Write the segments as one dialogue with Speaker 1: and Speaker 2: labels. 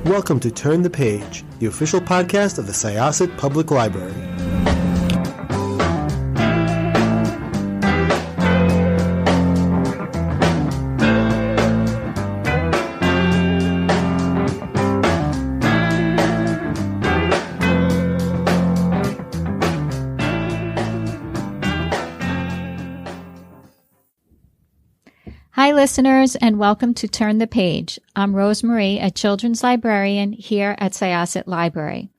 Speaker 1: Welcome to Turn the Page, the official podcast of the Syosset Public Library.
Speaker 2: Hi, listeners, and welcome to Turn the Page. I'm Rosemarie, a children's librarian here at Syosset Library.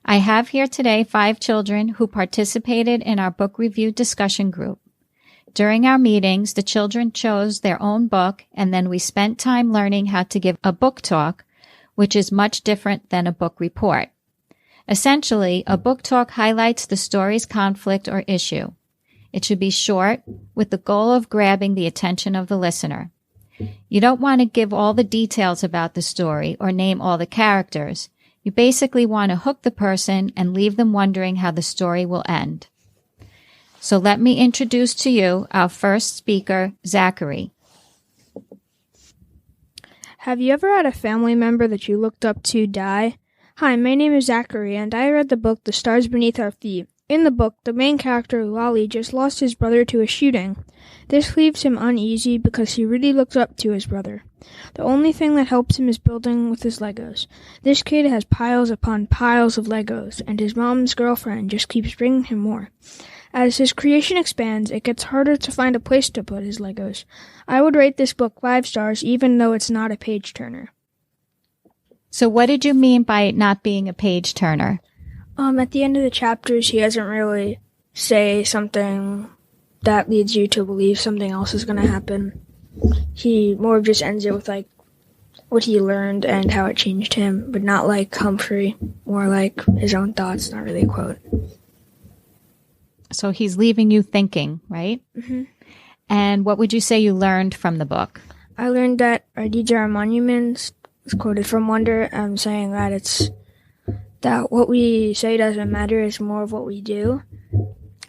Speaker 2: I have here today 5 children who participated in our book review discussion group. During our meetings, the children chose their own book, and then we spent time learning how to give a book talk, which is much different than a book report. Essentially, a book talk highlights the story's conflict or issue. It should be short, with the goal of grabbing the attention of the listener. You don't want to give all the details about the story or name all the characters. You basically want to hook the person and leave them wondering how the story will end. So let me introduce to you our first speaker, Zachary.
Speaker 3: Have you ever had a family member that you looked up to die? Hi, my name is Zachary, and I read the book The Stars Beneath Our Feet. In the book, the main character, Lolly, just lost his brother to a shooting. This leaves him uneasy because he really looks up to his brother. The only thing that helps him is building with his Legos. This kid has piles upon piles of Legos, and his mom's girlfriend just keeps bringing him more. As his creation expands, it gets harder to find a place to put his Legos. I would rate this book 5 stars, even though it's not a page-turner.
Speaker 2: So what did you mean by it not being a page-turner?
Speaker 3: At the end of the chapters, he doesn't really say something that leads you to believe something else is going to happen. He more just ends it with, what he learned and how it changed him, but not like Humphrey, more like his own thoughts, not really a quote.
Speaker 2: So he's leaving you thinking, right?
Speaker 3: Mm-hmm.
Speaker 2: And what would you say you learned from the book?
Speaker 3: I learned that our deeds are our monuments. It's quoted from Wonder. I'm saying that it's that what we say doesn't matter, it's more of what we do.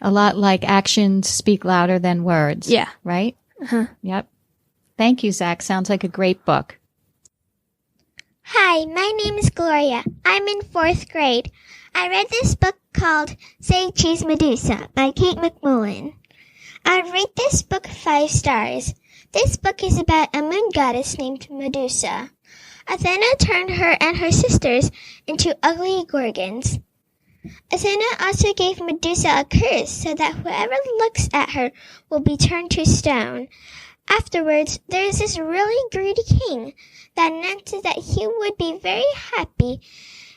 Speaker 2: A lot like actions speak louder than words.
Speaker 3: Yeah.
Speaker 2: Right?
Speaker 3: Uh-huh.
Speaker 2: Yep. Thank you, Zach. Sounds like a great book.
Speaker 4: Hi, my name is Gloria. I'm in 4th grade. I read this book called Say Cheese Medusa by Kate McMullen. I'd rate this book 5 stars. This book is about a moon goddess named Medusa. Athena turned her and her sisters into ugly gorgons. Athena also gave Medusa a curse so that whoever looks at her will be turned to stone. Afterwards, there is this really greedy king that announced that he would be very happy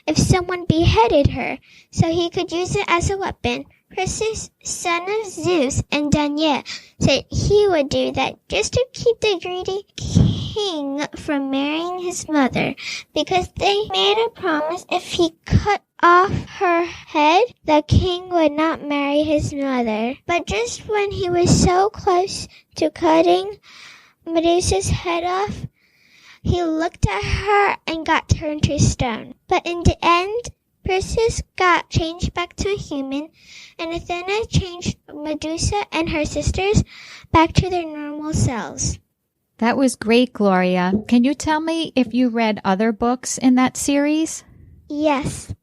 Speaker 4: if someone beheaded her, so he could use it as a weapon. Perseus, son of Zeus, and Danae said he would do that just to keep the greedy king from marrying his mother, because they made a promise if he cut off her head, the king would not marry his mother. But just when he was so close to cutting Medusa's head off, he looked at her and got turned to stone. But in the end, Perseus got changed back to a human, and Athena changed Medusa and her sisters back to their normal selves.
Speaker 2: That was great, Gloria. Can you tell me if you read other books in that series?
Speaker 4: Yes.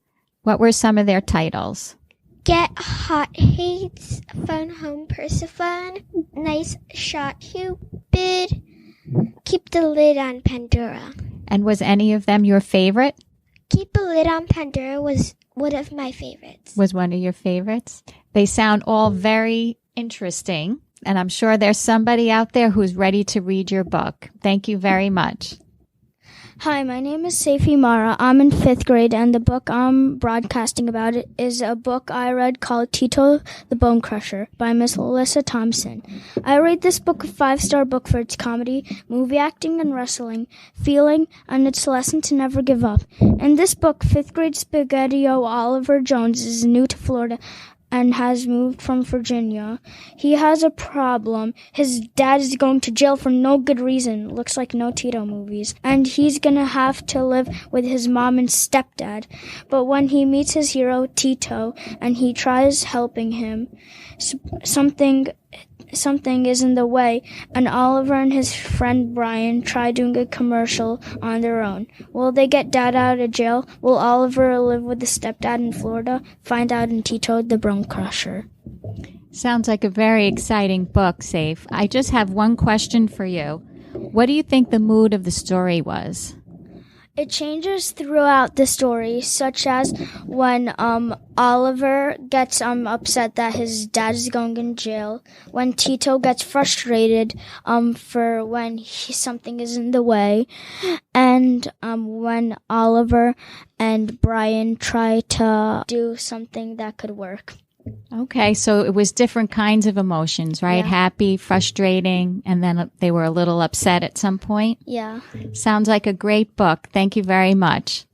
Speaker 2: What were some of their titles?
Speaker 4: Get Hot Hates, Phone Home Persephone, Nice Shot Cupid, Keep the Lid on Pandora.
Speaker 2: And was any of them your favorite?
Speaker 4: Keep a Lid on Pandora was one of my favorites.
Speaker 2: Was one of your favorites? They sound all very interesting, and I'm sure there's somebody out there who's ready to read your book. Thank you very much.
Speaker 5: Hi, my name is Saifi Mara. I'm in 5th grade, and the book I'm broadcasting about it is a book I read called Tito the Bone Crusher by Miss Alyssa Thompson. I rate this book a 5-star book for its comedy, movie acting and wrestling, feeling, and its lesson to never give up. In this book, 5th grade Spaghetti-O Oliver Jones is new to Florida and has moved from Virginia. He has a problem. His dad is going to jail for no good reason. Looks like no Tito movies. And he's gonna have to live with his mom and stepdad. But when he meets his hero, Tito, and he tries helping him, something something is in the way, and Oliver and his friend Brian try doing a commercial on their own. Will they get Dad out of jail? Will Oliver live with the stepdad in Florida? Find out in Tito the Bone Crusher.
Speaker 2: Sounds like a very exciting book, Safe. I just have one question for you. What do you think the mood of the story was?
Speaker 5: It changes throughout the story, such as when Oliver gets upset that his dad is going in jail, when Tito gets frustrated for when something is in the way, and when Oliver and Brian try to do something that could work.
Speaker 2: Okay, so it was different kinds of emotions, right?
Speaker 5: Yeah.
Speaker 2: Happy, frustrating, and then they were a little upset at some point.
Speaker 5: Yeah.
Speaker 2: Sounds like a great book. Thank you very much.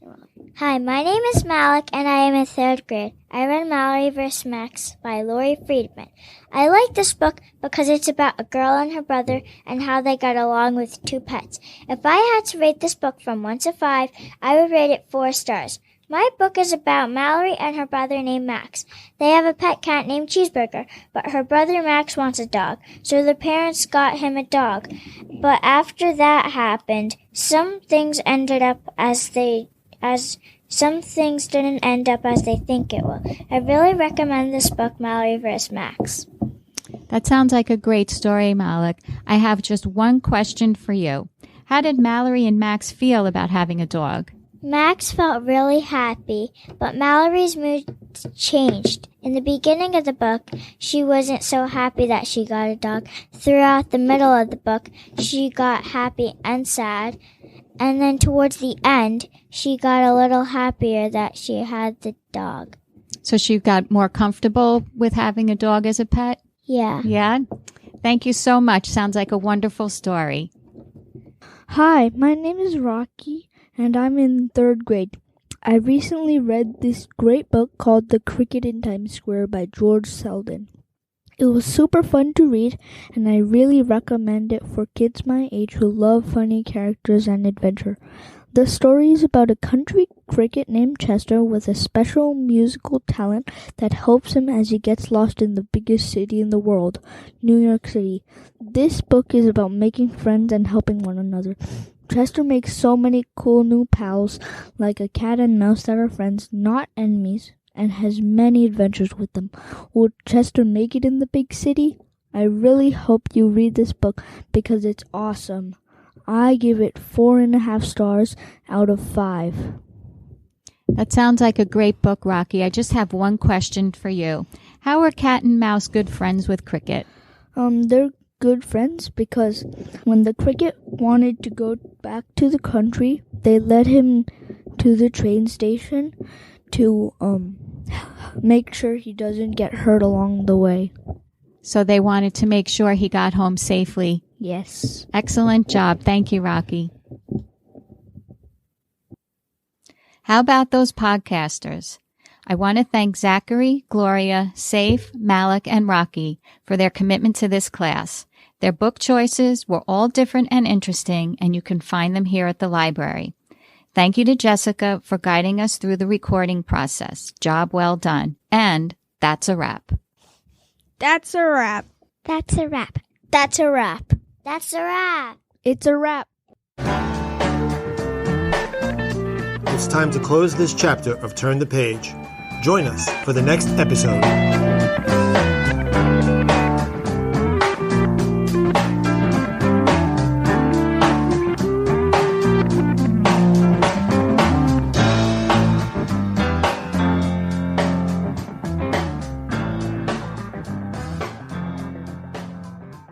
Speaker 4: Hi, my name is Malik, and I am in 3rd grade. I read Mallory vs. Max by Lori Friedman. I like this book because it's about a girl and her brother and how they got along with 2 pets. If I had to rate this book from 1 to 5, I would rate it 4 stars. My book is about Mallory and her brother named Max. They have a pet cat named Cheeseburger, but her brother Max wants a dog, so the parents got him a dog. But after that happened, some things ended up some things didn't end up as they think it will. I really recommend this book, Mallory vs. Max.
Speaker 2: That sounds like a great story, Malik. I have just one question for you. How did Mallory and Max feel about having a dog?
Speaker 4: Max felt really happy, but Mallory's mood changed. In the beginning of the book, she wasn't so happy that she got a dog. Throughout the middle of the book, she got happy and sad. And then towards the end, she got a little happier that she had the dog.
Speaker 2: So she got more comfortable with having a dog as a pet?
Speaker 4: Yeah.
Speaker 2: Yeah? Thank you so much. Sounds like a wonderful story.
Speaker 3: Hi, my name is Rocky, and I'm in 3rd grade. I recently read this great book called The Cricket in Times Square by George Selden. It was super fun to read, and I really recommend it for kids my age who love funny characters and adventure. The story is about a country cricket named Chester with a special musical talent that helps him as he gets lost in the biggest city in the world, New York City. This book is about making friends and helping one another. Chester makes so many cool new pals, like a cat and mouse that are friends, not enemies, and has many adventures with them. Will Chester make it in the big city? I really hope you read this book because it's awesome. I give it 4.5 stars out of 5.
Speaker 2: That sounds like a great book, Rocky. I just have one question for you. How are cat and mouse good friends with Cricket?
Speaker 3: They're good friends because when the cricket wanted to go back to the country, they led him to the train station to make sure he doesn't get hurt along the way.
Speaker 2: So they wanted to make sure he got home safely.
Speaker 3: Yes.
Speaker 2: Excellent job. Thank you, Rocky. How about those podcasters? I want to thank Zachary, Gloria, Safe, Malik, and Rocky for their commitment to this class. Their book choices were all different and interesting, and you can find them here at the library. Thank you to Jessica for guiding us through the recording process. Job well done. And that's a wrap.
Speaker 3: That's a wrap.
Speaker 4: That's a wrap.
Speaker 5: That's a wrap.
Speaker 4: That's a wrap.
Speaker 3: It's a wrap.
Speaker 1: It's time to close this chapter of Turn the Page. Join us for the next episode.